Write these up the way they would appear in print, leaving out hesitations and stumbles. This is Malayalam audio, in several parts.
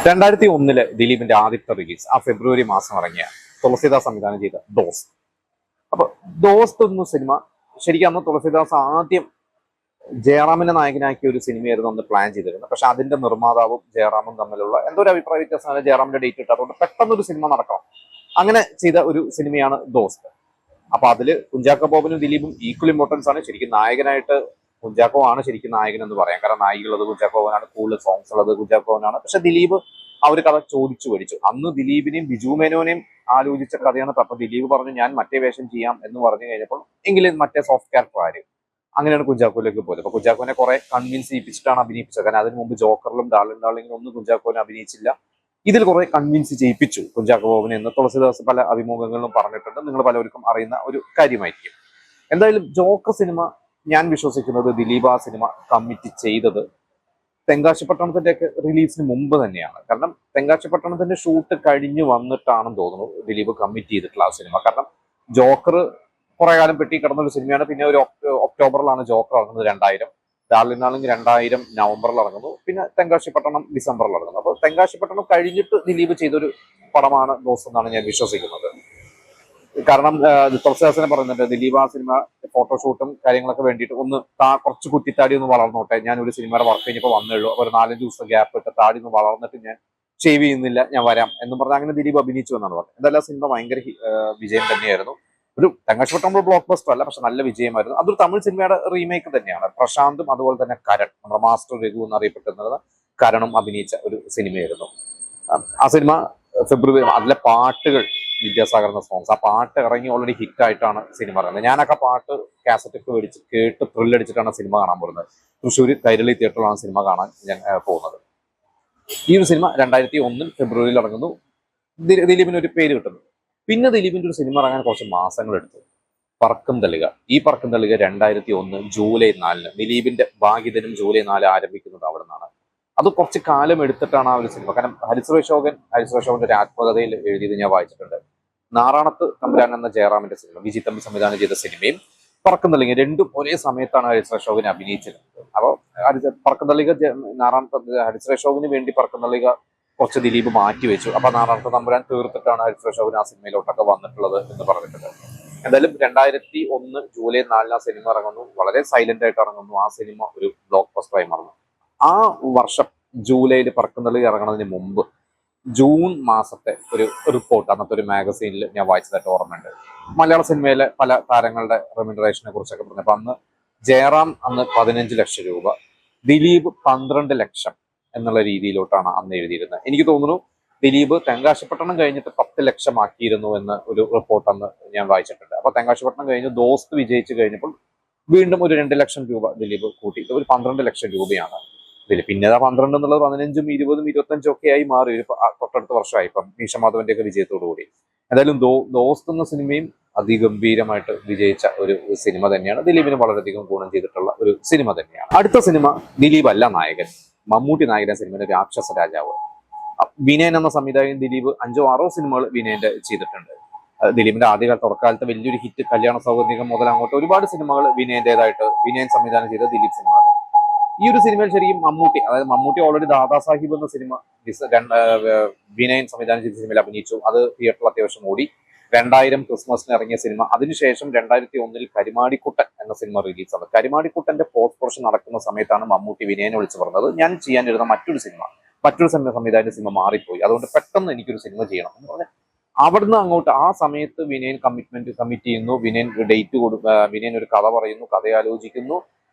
2001 ദിലീപിന്റെ ആദ്യത്തെ റിലീസ് ആ ഫെബ്രുവരി മാസം ഇറങ്ങിയ തുളസിദാസ് സംവിധാനം ചെയ്ത ദോസ്ത്. അപ്പൊ ദോസ്ത് എന്ന സിനിമ ശരിക്കും അന്ന് തുളസിദാസ് ആദ്യം ജയറാമിനെ നായകനാക്കിയ ഒരു സിനിമയായിരുന്നു അന്ന് പ്ലാൻ ചെയ്തിരുന്നത്. പക്ഷെ അതിന്റെ നിർമ്മാതാവും ജയറാമും തമ്മിലുള്ള എന്തോ ഒരു അഭിപ്രായ വ്യത്യാസമാണ്. ജയറാമിന്റെ ഡേറ്റ് ഇട്ട് അതുകൊണ്ട് പെട്ടെന്നൊരു സിനിമ നടക്കണം, അങ്ങനെ ചെയ്ത ഒരു സിനിമയാണ് ദോസ്ത്. അപ്പൊ അതില് കുഞ്ചാക്കോ ബോബനും ദിലീപും ഈക്വൽ ഇമ്പോർട്ടൻസ് ആണ്. ശരിക്കും നായകനായിട്ട് കുഞ്ചാക്കോ ആണ് ശരിക്കും നായകൻ എന്ന് പറയാം. കാരണം നായികളുള്ളത് കുഞ്ചാക്കോ ബോബനാണ്, കൂടുതൽ സോങ്സ് ഉള്ളത് കുഞ്ചാക്കോ ബോബനാണ്. പക്ഷെ ദിലീപ് ആ ഒരു കഥ ചോദിച്ചു മേടിച്ചു. അന്ന് ദിലീപിനെയും ബിജു മേനോനെയും ആലോചിച്ച കഥയാണ്. അപ്പൊ ദിലീപ് പറഞ്ഞു ഞാൻ മറ്റേ വേഷം ചെയ്യാം എന്ന് പറഞ്ഞു കഴിഞ്ഞപ്പോൾ എങ്കിലും മറ്റേ സോഫ്റ്റ് ക്യാരക്ടർ ആര്, അങ്ങനെയാണ് കുഞ്ചാക്കോയിലേക്ക് പോയത്. അപ്പൊ കുഞ്ചാക്കോനെ കുറെ കൺവിൻസ് ചെയ്യിപ്പിച്ചിട്ടാണ് അഭിനയിപ്പിച്ചത്. കാരണം അതിന് മുമ്പ് ജോക്കറിലും ഡാർലിംഗിലും ഒന്നും കുഞ്ചാക്കോനെ അഭിനയിച്ചില്ല. ഇതിൽ കുറെ കൺവിൻസ് ചെയ്യിപ്പിച്ചു കുഞ്ചാക്കോ ബോബനെ എന്ന് തുളസിദാസ് പല അഭിമുഖങ്ങളിലും പറഞ്ഞിട്ടുണ്ട്. നിങ്ങൾ പലർക്കും അറിയുന്ന ഒരു കാര്യമായിരിക്കും. എന്തായാലും ജോക്കർ സിനിമ ഞാൻ വിശ്വസിക്കുന്നത് ദിലീപ് ആ സിനിമ കമ്മിറ്റ് ചെയ്തത് തെങ്കാശിപ്പട്ടണത്തിന്റെ ഒക്കെ റിലീസിന് മുമ്പ് തന്നെയാണ്. കാരണം തെങ്കാശിപ്പട്ടണത്തിന്റെ ഷൂട്ട് കഴിഞ്ഞ് വന്നിട്ടാണെന്ന് തോന്നുന്നു ദിലീപ് കമ്മിറ്റ് ചെയ്തിട്ടുള്ള ആ സിനിമ. കാരണം ജോക്കർ കുറെ കാലം പെട്ടി കിടന്ന ഒരു സിനിമയാണ്. പിന്നെ ഒരു ഒക്ടോബറിലാണ് ജോക്കർ ഇറങ്ങുന്നത് 2000. ഡാർലിംഗ് 2000 നവംബറിൽ ഇറങ്ങുന്നു. പിന്നെ തെങ്കാശിപ്പട്ടണം ഡിസംബറിൽ ഇറങ്ങുന്നു. അപ്പൊ തെങ്കാശിപ്പട്ടണം കഴിഞ്ഞിട്ട് ദിലീപ് ചെയ്തൊരു പടമാണ് ദോസ്ത് എന്നാണ് ഞാൻ വിശ്വസിക്കുന്നത്. കാരണം തുളസിദാസിനെ പറയുന്നുണ്ട് ദിലീപ് ആ സിനിമ ഫോട്ടോഷൂട്ടും കാര്യങ്ങളൊക്കെ വേണ്ടിയിട്ട് ഒന്ന് കുറച്ച് കുറ്റിത്താടി ഒന്ന് വളർന്നോട്ടെ, ഞാൻ ഒരു സിനിമയുടെ വർക്ക് കഴിഞ്ഞപ്പോൾ വന്നുള്ളൂ, ഒരു 4-5 ദിവസം ഗ്യാപ്പ് ഇട്ട് താടി ഒന്ന് വളർന്നിട്ട് ഞാൻ ഷേവ് ചെയ്യുന്നില്ല, ഞാൻ വരാം എന്ന് പറഞ്ഞാൽ അങ്ങനെ ദിലീപ് അഭിനയിച്ചു എന്നാണ് പറഞ്ഞത്. എന്തായാലും സിനിമ ഭയങ്കര വിജയം തന്നെയായിരുന്നു. ഒരു തെങ്കാശിപ്പട്ടണം ബ്ലോക്ക് ബസ്റ്റർ അല്ല, പക്ഷെ നല്ല വിജയമായിരുന്നു. അതൊരു തമിഴ് സിനിമയുടെ റീമേക്ക് തന്നെയാണ്. പ്രശാന്തും അതുപോലെ തന്നെ കരൺ, നമ്മുടെ മാസ്റ്റർ രഘു എന്നറിയപ്പെട്ടിരുന്നത് കരണും അഭിനയിച്ച ഒരു സിനിമയായിരുന്നു ആ സിനിമ. ഫെബ്രുവരി അതിലെ പാട്ടുകൾ വിദ്യാസാഗറിന്റെ സോങ്സ്, ആ പാട്ട് ഇറങ്ങി ഓൾറെഡി ഹിറ്റ് ആയിട്ടാണ് സിനിമ ഇറങ്ങുന്നത്. ഞാനൊക്കെ പാട്ട് കാസറ്റൊക്കെ മേടിച്ച് കേട്ട് ത്രില്ലടിച്ചിട്ടാണ് സിനിമ കാണാൻ പോകുന്നത്. തൃശ്ശൂർ കൈരളി തിയേറ്ററിലാണ് സിനിമ കാണാൻ ഞാൻ പോകുന്നത്. ഈ ഒരു സിനിമ 2001 ഫെബ്രുവരിയിൽ ഇറങ്ങുന്നു. ദിലീപിന് ഒരു പേര് കിട്ടുന്നു. പിന്നെ ദിലീപിന്റെ ഒരു സിനിമ ഇറങ്ങാൻ കുറച്ച് മാസങ്ങൾ എടുത്തു. പറക്കും തളിക. ഈ പറക്കും തളിക 2001 ജൂലൈ 4 ദിലീപിന്റെ ഭാഗ്യദിനം ജൂലൈ 4 ആരംഭിക്കുന്നത് അവിടെ നിന്നാണ്. അത് കുറച്ച് കാലം എടുത്തിട്ടാണ് ആ ഒരു സിനിമ. കാരണം ഹരിശ്രീ അശോകന്റെ ഒരു ആത്മകഥയിൽ എഴുതിയത് ഞാൻ വായിച്ചിട്ടുണ്ട്. നാറാണത്ത് തമ്പുരാൻ എന്ന ജയറാമിന്റെ സിനിമ വിജി തമ്പി സംവിധാനം ചെയ്ത സിനിമയും പറക്കും തളിക രണ്ടും ഒരേ സമയത്താണ് ഹരിശ്രീ അശോകനെ അഭിനയിച്ചിരുന്നത്. അപ്പോൾ പറക്കും തളിക ഹരിശ്രീ അശോകന് വേണ്ടി പറക്കും തളിക കുറച്ച് ദിലീപ് മാറ്റിവെച്ചു. അപ്പൊ നാറാണത്ത് തമ്പുരാൻ തീർത്തിട്ടാണ് ഹരിശ്രീ അശോകൻ ആ സിനിമയിലോട്ടൊക്കെ വന്നിട്ടുള്ളത് എന്ന് പറഞ്ഞിട്ടുണ്ട്. എന്തായാലും 2001 ജൂലൈ 4 ആ സിനിമ ഇറങ്ങുന്നു. വളരെ സൈലന്റ് ആയിട്ട് ഇറങ്ങുന്നു. ആ സിനിമ ഒരു ബ്ലോക്ക് ബസ്റ്ററായി മാറുന്നു. ആ വർഷം ജൂലൈയിൽ പറക്കും തളിക ഇറങ്ങുന്നതിന് മുമ്പ് ജൂൺ മാസത്തെ ഒരു റിപ്പോർട്ട് അന്നത്തെ ഒരു മാഗസീനിൽ ഞാൻ വായിച്ചതായിട്ട് ഓർമ്മയുണ്ട്. മലയാള സിനിമയിലെ പല താരങ്ങളുടെ റെമ്യൂണറേഷനെ കുറിച്ചൊക്കെ പറഞ്ഞപ്പോൾ അന്ന് ജയറാം അന്ന് 15 ലക്ഷം രൂപ, ദിലീപ് 12 ലക്ഷം എന്നുള്ള രീതിയിലോട്ടാണ് അന്ന് എഴുതിയിരുന്നത്. എനിക്ക് തോന്നുന്നു ദിലീപ് തെങ്കാശിപ്പട്ടണം കഴിഞ്ഞിട്ട് 10 ലക്ഷം ആക്കിയിരുന്നു എന്ന് ഒരു റിപ്പോർട്ട് അന്ന് ഞാൻ വായിച്ചിട്ടുണ്ട്. അപ്പൊ തെങ്കാശിപ്പട്ടണം കഴിഞ്ഞ് ദോസ്ത് വിജയിച്ചു കഴിഞ്ഞപ്പോൾ വീണ്ടും ഒരു 2 ലക്ഷം രൂപ ദിലീപ് കൂട്ടി ഒരു 12 ലക്ഷം രൂപയാണ് ഇതിൽ. പിന്നെ 12 എന്നുള്ളത് 15, 20, 25 ഒക്കെ ആയി മാറി ഒരു തൊട്ടടുത്ത വർഷമായി ഇപ്പം മീശമാധവന്റെ ഒക്കെ വിജയത്തോടു കൂടി. എന്തായാലും ദോസ്ത് എന്ന സിനിമയും അതിഗംഭീരമായിട്ട് വിജയിച്ച ഒരു സിനിമ തന്നെയാണ്. ദിലീപിന് വളരെയധികം ഗുണം ചെയ്തിട്ടുള്ള ഒരു സിനിമ തന്നെയാണ്. അടുത്ത സിനിമ ദിലീപ് അല്ല നായകൻ, മമ്മൂട്ടി നായകൻ സിനിമയുടെ രാക്ഷസ രാജാവ്. വിനയൻ എന്ന സംവിധായകൻ ദിലീപ് 5-6 സിനിമകൾ വിനയന്റെ ചെയ്തിട്ടുണ്ട്. ദിലീപിന്റെ ആദ്യകാലത്ത് തുടക്കാലത്ത് വലിയൊരു ഹിറ്റ് കല്യാണ സൗഗന്ധികം മുതൽ അങ്ങോട്ട് ഒരുപാട് സിനിമകൾ വിനയന്റേതായിട്ട് വിനയൻ സംവിധാനം ചെയ്ത ദിലീപ് സിനിമകൾ. ഈ ഒരു സിനിമയിൽ ശരിക്കും മമ്മൂട്ടി ഓൾറെഡി ദാദാ സാഹിബ് എന്ന സിനിമ വിനയൻ സംവിധാനം ചെയ്ത സിനിമയിൽ അഭിനയിച്ചു. അത് തിയേറ്ററിൽ അത്യാവശ്യം ഓടി. 2000 ക്രിസ്മസിന് ഇറങ്ങിയ സിനിമ. അതിനുശേഷം 2001 കരിമാടിക്കുട്ടൻ എന്ന സിനിമ റിലീസാണ്. കരിമാടിക്കുട്ടന്റെ പോസ്റ്റ് പ്രൊഡക്ഷൻ നടക്കുന്ന സമയത്താണ് മമ്മൂട്ടി വിനയനെ വിളിച്ചു പറഞ്ഞത് ഞാൻ ചെയ്യാനിരുന്ന മറ്റൊരു സംവിധായകന്റെ സിനിമ മാറിപ്പോയി, അതുകൊണ്ട് പെട്ടെന്ന് എനിക്കൊരു സിനിമ ചെയ്യണം എന്ന് പറഞ്ഞാൽ അവിടുന്ന് അങ്ങോട്ട് ആ സമയത്ത് വിനയൻ കമ്മിറ്റ് ചെയ്യുന്നു. വിനയൻ ഡേറ്റ് വിനയൻ ഒരു കഥ പറയുന്നു, കഥ ആലോചിക്കുന്നു.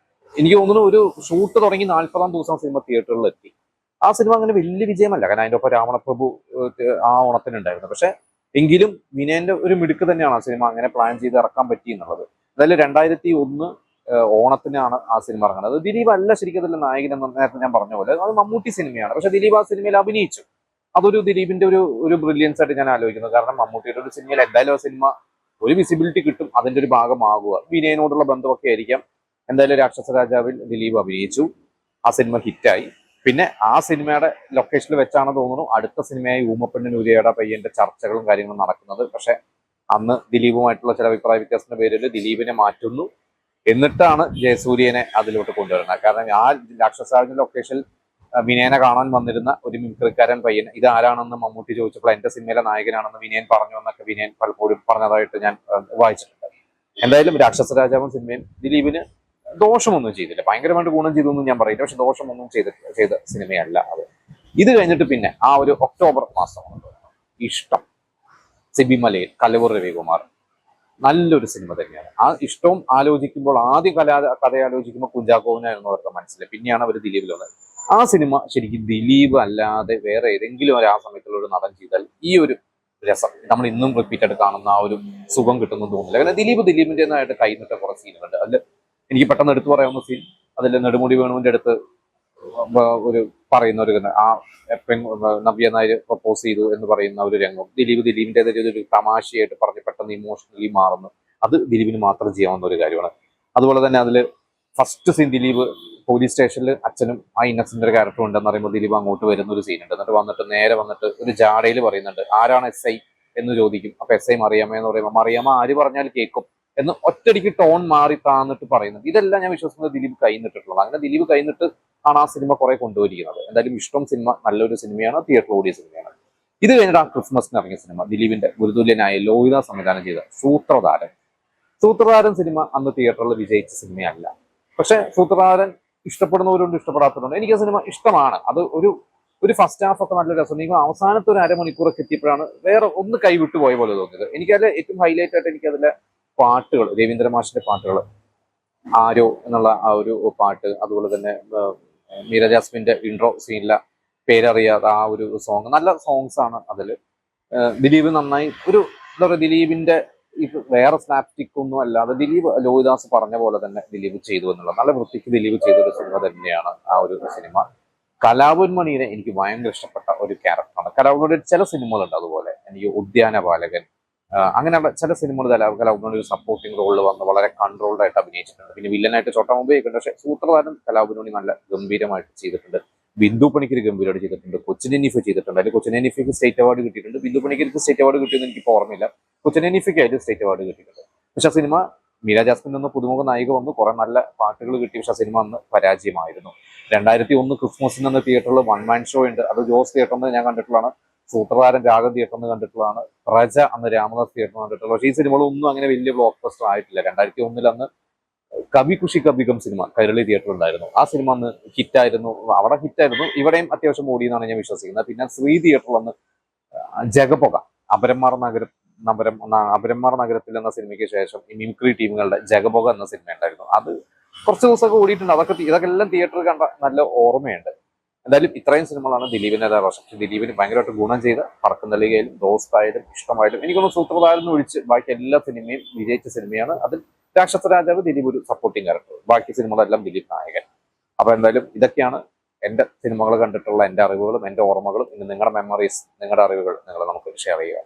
എനിക്ക് തോന്നുന്നു ഒരു ഷൂട്ട് തുടങ്ങി 40-ാം ദിവസം സിനിമ തിയേറ്ററിൽ എത്തി. ആ സിനിമ അങ്ങനെ വലിയ വിജയമല്ല, കാരണം അതിന്റെ ഒപ്പം രാവണപ്രഭു ആ ഓണത്തിനുണ്ടായിരുന്നു. പക്ഷെ എങ്കിലും വിനയന്റെ ഒരു മിടുക്ക് തന്നെയാണ് ആ സിനിമ അങ്ങനെ പ്ലാൻ ചെയ്ത് ഇറക്കാൻ പറ്റി എന്നുള്ളത്. എന്തായാലും 2001 ഓണത്തിനാണ് ആ സിനിമ ഇറങ്ങുന്നത്. ദിലീപ് അല്ല ശരിക്കും അതിൽ നായകൻ എന്ന് നേരത്തെ ഞാൻ പറഞ്ഞ പോലെ അത് മമ്മൂട്ടി സിനിമയാണ്. പക്ഷെ ദിലീപ് ആ സിനിമയിൽ അഭിനയിച്ചു. അതൊരു ദിലീപിന്റെ ഒരു ബ്രില്യൻസ് ആയിട്ട് ഞാൻ ആലോചിക്കുന്നത്. കാരണം മമ്മൂട്ടിയുടെ ഒരു സിനിമയിൽ എന്തായാലും ആ സിനിമ ഒരു വിസിബിലിറ്റി കിട്ടും, അതിന്റെ ഒരു ഭാഗമാകുക. വിനയനോടുള്ള ബന്ധമൊക്കെ ആയിരിക്കാം. എന്തായാലും രാക്ഷസ രാജാവിൽ ദിലീപ് അഭിനയിച്ചു. ആ സിനിമ ഹിറ്റായി. പിന്നെ ആ സിനിമയുടെ ലൊക്കേഷനിൽ വെച്ചാണ് തോന്നുന്നു അടുത്ത സിനിമയായി ഊമപ്പെണ്ണിനൂരിയുടെ പയ്യന്റെ ചർച്ചകളും കാര്യങ്ങളും നടക്കുന്നത്. പക്ഷെ അന്ന് ദിലീപുമായിട്ടുള്ള ചില അഭിപ്രായ വ്യത്യാസത്തിന്റെ പേരിൽ ദിലീപിനെ മാറ്റുന്നു. എന്നിട്ടാണ് ജയസൂര്യനെ അതിലോട്ട് കൊണ്ടുവരുന്നത്. കാരണം ആ രാക്ഷസ ലൊക്കേഷനിൽ വിനയനെ കാണാൻ വന്നിരുന്ന ഒരു മിമിക്രിക്കാരൻ പയ്യൻ ഇത് ആരാണെന്ന് മമ്മൂട്ടി ചോദിച്ചപ്പോൾ എന്റെ സിനിമയിലെ നായകനാണെന്ന് വിനയൻ പറഞ്ഞു എന്നൊക്കെ വിനയൻ പലപ്പോഴും പറഞ്ഞതായിട്ട് ഞാൻ വായിച്ചിട്ടുണ്ട്. എന്തായാലും രാക്ഷസ രാജാവും സിനിമയും ദിലീപിന് ദോഷമൊന്നും ചെയ്തില്ല. ഭയങ്കരമായിട്ട് ഗുണം ചെയ്തൊന്നും ഞാൻ പറയില്ല, പക്ഷെ ദോഷമൊന്നും ചെയ്ത സിനിമയല്ല അത്. ഇത് കഴിഞ്ഞിട്ട് പിന്നെ ആ ഒരു ഒക്ടോബർ മാസമാണ് ഇഷ്ടം, സിബി മലയിൽ, കലവൂർ രവികുമാർ. നല്ലൊരു സിനിമ തന്നെയാണ്. ആ ഇഷ്ടവും ആലോചിക്കുമ്പോൾ ആദ്യം കഥ ആലോചിക്കുമ്പോൾ കുഞ്ചാക്കോവിനായിരുന്നു അവരുടെ മനസ്സിൽ, പിന്നെയാണ് അവർ ദിലീപിൽ വന്നത്. ആ സിനിമ ശരിക്കും ദിലീപ് അല്ലാതെ വേറെ ഏതെങ്കിലും ഒരു ആ സമയത്തുള്ള ഒരു നടൻ ചെയ്താൽ ഈ ഒരു രസം നമ്മൾ ഇന്നും റിപ്പീറ്റ് ആയിട്ട് കാണുന്ന ആ ഒരു സുഖം കിട്ടുന്നു തോന്നുന്നില്ല. കാരണം ദിലീപിൻ്റെതായിട്ട് കൈന്നിട്ട കുറെ സീനുകളുണ്ട്. അതിൽ എനിക്ക് പെട്ടെന്ന് എടുത്തു പറയാവുന്ന സീൻ, അതിൽ നെടുമുടി വേണുവിന്റെ അടുത്ത് ഒരു പറയുന്ന ഒരു ആ നവ്യ നായർ പ്രപ്പോസ് ചെയ്തു എന്ന് പറയുന്ന ഒരു രംഗം ദിലീപിൻ്റെതായ ഒരു തമാശയായിട്ട് പറഞ്ഞ് പെട്ടെന്ന് ഇമോഷണലി മാറുന്നു. അത് ദിലീപിന് മാത്രം ചെയ്യാവുന്ന ഒരു കാര്യമാണ്. അതുപോലെ തന്നെ അതിൽ ഫസ്റ്റ് സീൻ ദിലീപ് പോലീസ് സ്റ്റേഷനിൽ അച്ഛനും ആ ഇന്നസെന്റ് ഒരു ക്യാരക്ടർ ഉണ്ടെന്ന് പറയുമ്പോൾ ദിലീപ് അങ്ങോട്ട് വരുന്ന ഒരു സീനുണ്ട്. എന്നിട്ട് നേരെ വന്നിട്ട് ഒരു ജാടയിൽ പറയുന്നുണ്ട്, ആരാണ് എസ് ഐ എന്ന് ചോദിക്കും. അപ്പൊ എസ് ഐ മറിയാമ്മ എന്ന് പറയുമ്പോൾ മറിയാമ്മ ആര് പറഞ്ഞാൽ കേൾക്കും എന്ന് ഒറ്റയടിക്ക് ടോൺ മാറി താന്നിട്ട് പറയുന്നത്. ഇതെല്ലാം ഞാൻ വിശ്വസിക്കുന്നത് ദിലീപ് കൈന്നിട്ടുള്ളത്. അങ്ങനെ ദിലീപ് കൈന്നിട്ട് ആണ് ആ സിനിമ കുറെ കൊണ്ടുവരിക്കുന്നത്. എന്തായാലും ഇഷ്ടം സിനിമ നല്ലൊരു സിനിമയാണ്, തിയേറ്ററിൽ ഓടിയ സിനിമയാണ്. ഇത് കഴിഞ്ഞിട്ട് ആ ക്രിസ്മസിന് ഇറങ്ങിയ സിനിമ ദിലീപിന്റെ ഗുരുതുല്യനായ ലോഹിത സംവിധാനം ചെയ്ത സൂത്രധാരൻ സിനിമ അന്ന് തിയേറ്ററിൽ വിജയിച്ച സിനിമയല്ല. പക്ഷെ സൂത്രധാരൻ ഇഷ്ടപ്പെടുന്നവരുണ്ട്, ഇഷ്ടപ്പെടാത്തവരുണ്ട്. എനിക്ക് ആ സിനിമ ഇഷ്ടമാണ്. അത് ഒരു ഫസ്റ്റ് ഹാഫ് ഒക്കെ നല്ല രസം. നിങ്ങൾ അവസാനത്തെ ഒരു അരമണിക്കൂറൊക്കെ എത്തിയപ്പോഴാണ് വേറെ ഒന്ന് കൈവിട്ടു പോയ പോലെ തോന്നിയത്. എനിക്കതിൽ ഏറ്റവും ഹൈലൈറ്റ് ആയിട്ട് എനിക്കതിലെ പാട്ടുകൾ, രവീന്ദ്ര മാഷിന്റെ പാട്ടുകൾ, ആരോ എന്നുള്ള ആ ഒരു പാട്ട്, അതുപോലെ തന്നെ മീര ജാസ്മിന്റെ ഇൻട്രോ സീനിലെ പേരറിയാതെ ആ ഒരു സോങ്, നല്ല സോങ്സ് ആണ് അതിൽ. ദിലീപ് നന്നായി എന്താ പറയുക, ദിലീപിന്റെ ഇത് വേറെ സ്നാപ്സ്റ്റിക് ഒന്നും അല്ലാതെ ദിലീപ് ലോഹിദാസ് പറഞ്ഞ പോലെ തന്നെ ദിലീപ് ചെയ്തു എന്നുള്ള നല്ല വൃത്തിക്ക് ദിലീപ് ചെയ്തൊരു സിനിമ തന്നെയാണ് ആ ഒരു സിനിമ. കലാഭവൻമണിയെ എനിക്ക് ഭയങ്കര ഇഷ്ടപ്പെട്ട ഒരു ക്യാരക്ടറാണ്. കലാഭവൻമണിയുടെ ചില സിനിമകളുണ്ട് അതുപോലെ, എനിക്ക് ഉദ്യാനപാലകൻ, അങ്ങനെയുള്ള ചില സിനിമകൾ കലാഭവൻമണി ഒരു സപ്പോർട്ടിംഗ് റോളിൽ വന്ന് വളരെ കൺട്രോൾഡ് ആയിട്ട് അഭിനയിച്ചിട്ടുണ്ട്. പിന്നെ വില്ലനായിട്ട് ചോട്ടാ മുമ്പേ ഉണ്ട്. പക്ഷേ സൂത്രധാരൻ കലാഭവൻമണി നല്ല ഗംഭീരമായിട്ട് ചെയ്തിട്ടുണ്ട്. ബിന്ദു പണിക്കർ ഗംഭീരമായിട്ട് ചെയ്തിട്ടുണ്ട്. കൊച്ചിൻ ഹനീഫ ചെയ്തിട്ടുണ്ട്. അതിൽ കൊച്ചിൻ ഹനീഫയ്ക്ക് സ്റ്റേറ്റ് അവാർഡ് കിട്ടിയിട്ടുണ്ട്. ബിന്ദു പണിക്കർക്ക് സ്റ്റേറ്റ് അവാർഡ് കിട്ടിയെന്ന് എനിക്ക് ഓർമ്മയില്ല. കൊച്ചിൻ ഹനീഫയ്ക്ക് അതിൽ സ്റ്റേറ്റ് അവാർഡ് കിട്ടിയിട്ടുണ്ട്. പക്ഷെ ആ സിനിമ മീര ജാസ്മിൻ എന്ന പുതുമുഖ നായിക വന്ന് കുറെ നല്ല പാട്ടുകൾ കിട്ടി. പക്ഷെ ആ സിനിമ അന്ന് പരാജയമായിരുന്നു. 2001 ക്രിസ്മസിന് അന്ന് തിയേറ്ററിൽ വൺ മാൻ ഷോ ഉണ്ട്. അത് ജോസ് തിയേറ്ററിൽ ഞാൻ കണ്ടിട്ടുള്ളതാണ്. സൂത്രധാരൻ രാഗം തിയേറ്ററിൽ കണ്ടിട്ടുള്ളതാണ്. പ്രജ അന്ന് രാമദാസ് തിയേറ്ററിൽ കണ്ടിട്ടുള്ളത്. പക്ഷേ ഈ സിനിമകളൊന്നും അങ്ങനെ വലിയ ബ്ലോക്ക് ബസ്റ്റർ ആയിട്ടില്ല. 2001 അന്ന് കബി ഖുഷി കബി ഗം സിനിമ കൈരളി തിയേറ്ററിൽ ഉണ്ടായിരുന്നു. ആ സിനിമ അന്ന് ഹിറ്റായിരുന്നു. അവിടെ ഹിറ്റായിരുന്നു, ഇവിടെയും അത്യാവശ്യം ഓടി എന്നാണ് ഞാൻ വിശ്വസിക്കുന്നത്. പിന്നെ ശ്രീ തിയേറ്ററിൽ അന്ന് ജഗപൊക, അപരന്മാർ നഗരത്തിൽ എന്ന സിനിമയ്ക്ക് ശേഷം ഈ മിമിക്രി ടീമുകളുടെ ജഗപൊക എന്ന സിനിമ ഉണ്ടായിരുന്നു. അത് കുറച്ച് ദിവസമൊക്കെ ഓടിയിട്ടുണ്ട്. ഇതൊക്കെ എല്ലാം തിയേറ്ററിൽ കണ്ട നല്ല ഓർമ്മയുണ്ട്. എന്തായാലും ഇത്രയും സിനിമകളാണ് ദിലീപിന്റെ വർഷം. ദിലീപിന് ഭയങ്കരമായിട്ട് ഗുണം ചെയ്ത് പറക്കുന്തളികയിലും ദോസ്തായാലും ഇഷ്ടമായാലും എനിക്കൊന്ന് സൂത്രധാരൻ ഒഴിച്ച് ബാക്കി എല്ലാ സിനിമയും വിജയിച്ച സിനിമയാണ്. അതിൽ രാക്ഷസ രാജാവ് ദിലീപ് ഒരു സപ്പോർട്ടിംഗ് ക്യാരക്ടർ, ബാക്കി സിനിമകളെല്ലാം ദിലീപ് നായകൻ. അപ്പൊ എന്തായാലും ഇതൊക്കെയാണ് എന്റെ സിനിമകൾ കണ്ടിട്ടുള്ള എന്റെ അറിവുകളും എന്റെ ഓർമ്മകളും. ഇനി നിങ്ങളുടെ മെമ്മറീസ്, നിങ്ങളുടെ അറിവുകൾ നിങ്ങൾ നമുക്ക് ഷെയർ ചെയ്യുക.